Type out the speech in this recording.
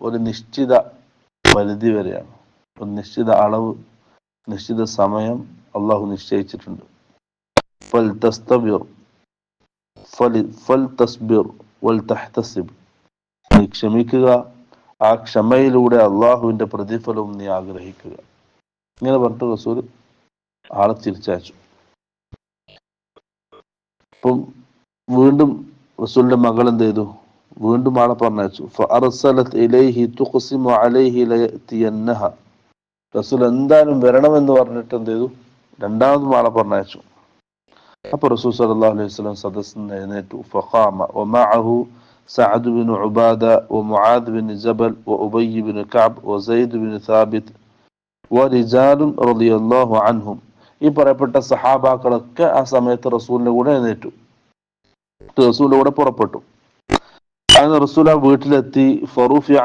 ഒരു നിശ്ചിത പരിധി വരെയാണ്. ഒരു നിശ്ചിത അളവ്, നിശ്ചിത സമയം അള്ളാഹു നിശ്ചയിച്ചിട്ടുണ്ട്. നീ ക്ഷമിക്കുക, ആ ക്ഷമയിലൂടെ അള്ളാഹുവിന്റെ പ്രതിഫലവും നീ ആഗ്രഹിക്കുക. ഇങ്ങനെ പറഞ്ഞിട്ട് റസൂൽ ആളെ തിരിച്ചയച്ചു. അപ്പം വീണ്ടും റസൂലിന്റെ മകൾ എന്ത് ചെയ്തു? വീണ്ടും ആളെ പറഞ്ഞയച്ചു. റസൂൽ എന്തായാലും വരണമെന്ന് പറഞ്ഞിട്ട് എന്ത് ചെയ്തു? രണ്ടാമതും ആളെ പറഞ്ഞയച്ചു. അപ്പൊ റസൂൽ സല്ലല്ലാഹു അലൈഹി വസല്ലം സദസ്സിൽ എഴുന്നേറ്റു. ഫഖാമ വമഅഹു സഅദ് ബിൻ ഉബാദ വമുആദ് ബിൻ ജബൽ വഉബയ്യ് ബിൻ കഅബ് വസൈദ് ബിൻ സാബിത് വറിജാലുൻ റളിയല്ലാഹു അൻഹും. ഈ പറയപ്പെട്ട സഹാബാക്കളൊക്കെ ആ സമയത്ത് റസൂലിന്റെ കൂടെ എഴുന്നേറ്റു, റസൂലിന്റെ കൂടെ പുറപ്പെട്ടു. അങ്ങനെ റസൂൽ ആ വീട്ടിലെത്തി. ഫറുഫിഅ